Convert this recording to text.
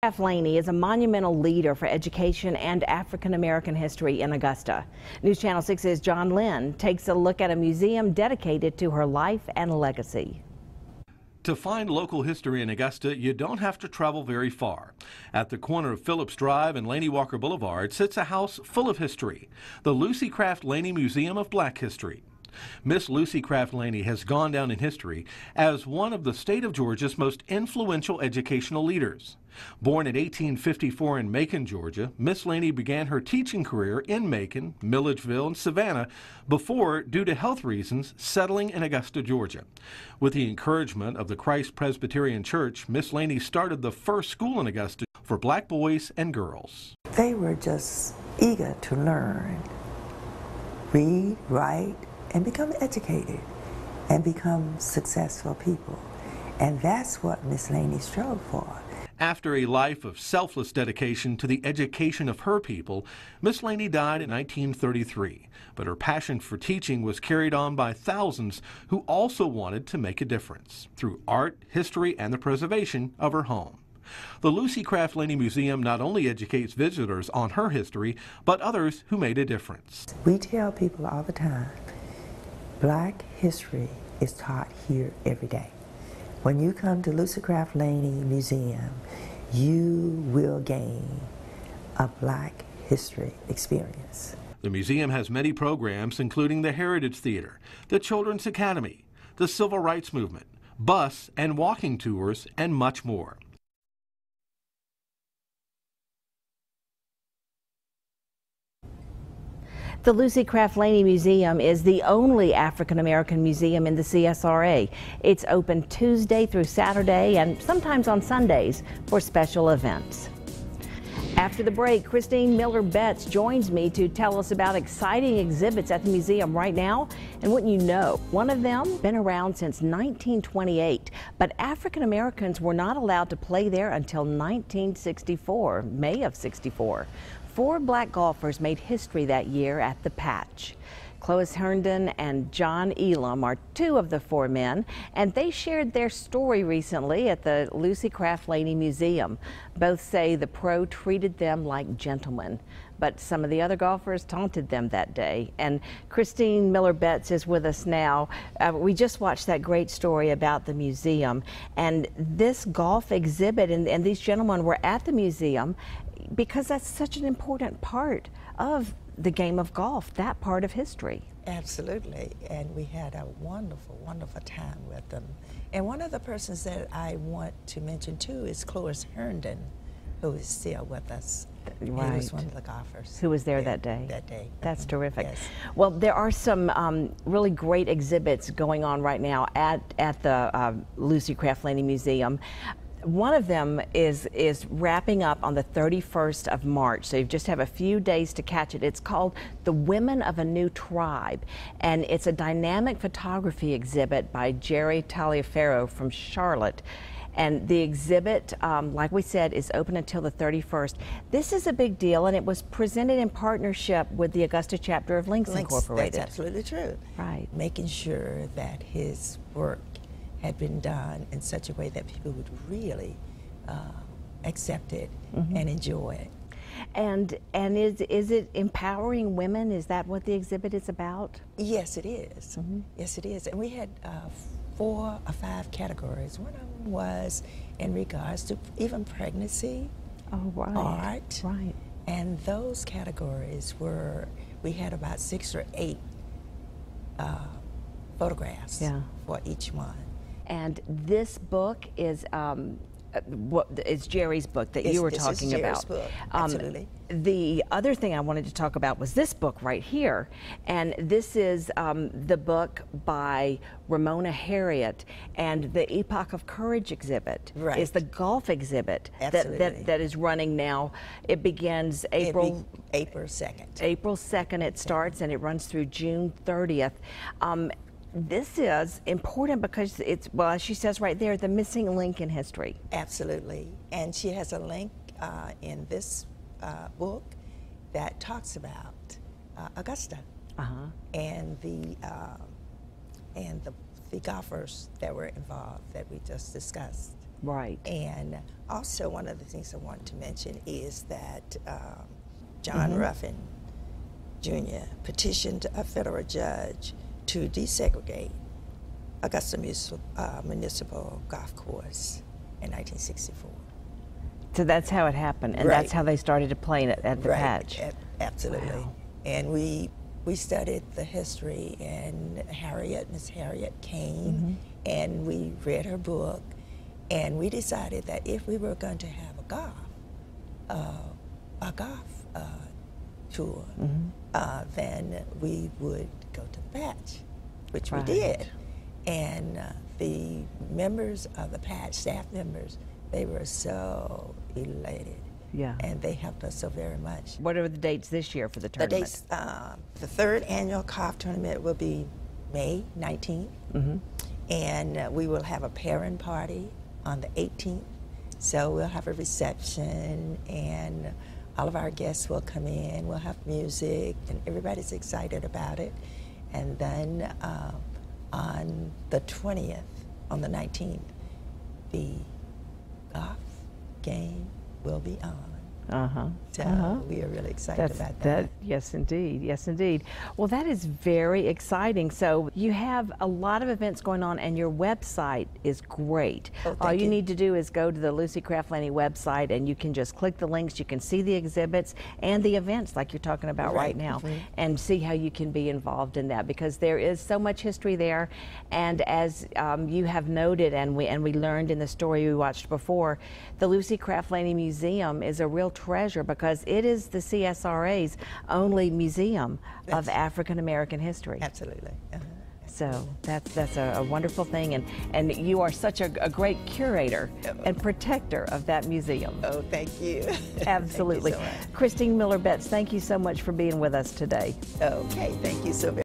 Craft Laney is a monumental leader for education and African American history in Augusta. News Channel 6's John Lynn takes a look at a museum dedicated to her life and legacy. To find local history in Augusta, you don't have to travel very far. At the corner of Phillips Drive and Laney Walker Boulevard sits a house full of history, the Lucy Craft Laney Museum of Black History. Miss Lucy Craft Laney has gone down in history as one of the state of Georgia's most influential educational leaders. Born in 1854 in Macon, Georgia, Miss Laney began her teaching career in Macon, Milledgeville, and Savannah before, due to health reasons, settling in Augusta, Georgia. With the encouragement of the Christ Presbyterian Church, Miss Laney started the first school in Augusta for black boys and girls. They were just eager to learn, read, write, and become educated and become successful people. And that's what Miss Laney strove for. After a life of selfless dedication to the education of her people, Miss Laney died in 1933, but her passion for teaching was carried on by thousands who also wanted to make a difference through art, history, and the preservation of her home. The Lucy Craft Laney Museum not only educates visitors on her history, but others who made a difference. We tell people all the time, Black history is taught here every day. When you come to Lucy Craft Laney Museum, you will gain a Black history experience. The museum has many programs, including the Heritage Theater, the Children's Academy, the Civil Rights Movement, bus and walking tours, and much more. The Lucy Craft Laney Museum is the only African American museum in the CSRA. It's open Tuesday through Saturday and sometimes on Sundays for special events. After the break, Christine Miller-Betts joins me to tell us about exciting exhibits at the museum right now. And wouldn't you know, one of them been around since 1928, but African Americans were not allowed to play there until 1964, May of '64. 4 black golfers made history that year at the Patch. Clois Herndon and John Elam are 2 of the 4 men, and they shared their story recently at the Lucy Craft Laney Museum. Both say the pro treated them like gentlemen, but some of the other golfers taunted them that day. And Christine Miller-Betts is with us now. We just watched that great story about the museum, and this golf exhibit, and these gentlemen were at the museum because that's such an important part of the game of golf, that part of history. Absolutely, and we had a wonderful, wonderful time with them. And one of the persons that I want to mention too is Clois Herndon, who is still with us. Right. He was one of the golfers. Who was there that day? That day. That's terrific. Yes. Well, there are some really great exhibits going on right now at the Lucy Craft Laney Museum. One of them is wrapping up on the 31st of March, so you just have a few days to catch it. It's called The Women of a New Tribe, and it's a dynamic photography exhibit by Jerry Taliaferro from Charlotte. And the exhibit, like we said, is open until the 31st. This is a big deal, and it was presented in partnership with the Augusta chapter of Links Incorporated. That's absolutely true. Right. Making sure that his work had been done in such a way that people would really accept it and enjoy it. And is it empowering women? Is that what the exhibit is about? Yes, it is. Yes, it is. And we had 4 or 5 categories. One of them was in regards to even pregnancy, art, and those categories were, we had about 6 or 8 photographs for each one. And this book is it's Jerry's book that you were talking about. Book. Absolutely. The other thing I wanted to talk about was this book right here, and this is the book by Ramona Harriet, and the Epoch of Courage exhibit is the golf exhibit that is running now. It begins April 2nd. April 2nd it starts, and it runs through June 30th. This is important because it's, well, as she says right there, the missing link in history. Absolutely. And she has a link in this book that talks about Augusta and the golfers that were involved that we just discussed. Right. And also one of the things I wanted to mention is that John Ruffin Jr. petitioned a federal judge to desegregate Augusta Municipal Golf Course in 1964. So that's how it happened, and that's how they started to play it at the patch. Absolutely. Wow. And we studied the history, and Miss Harriet came, and we read her book, and we decided that if we were going to have a golf tour, then we would go to the patch, which we did. And the members of the patch, staff members, they were so elated. Yeah. And they helped us so very much. What are the dates this year for the tournament? The dates, the third annual golf tournament will be May 19th. And we will have a pairing party on the 18th. So we'll have a reception, and all of our guests will come in. We'll have music, and everybody's excited about it. And then on the 20th, on the 19th, the golf game will be on. So we are really excited about that. Yes, indeed. Yes, indeed. Well, that is very exciting. So you have a lot of events going on, and your website is great. All you need to do is go to the Lucy Craft Laney website, and you can just click the links. You can see the exhibits and the events like you're talking about right now, and see how you can be involved in that, because there is so much history there. And as you have noted, and we learned in the story we watched before, the Lucy Craft Laney Museum is a real treasure, because it is the CSRA's only museum of African American history. Absolutely. So that's a wonderful thing, and you are such a great curator and protector of that museum. Oh, thank you. Absolutely. Thank you so much. Christine Miller Betts, thank you so much for being with us today. Okay, thank you so much.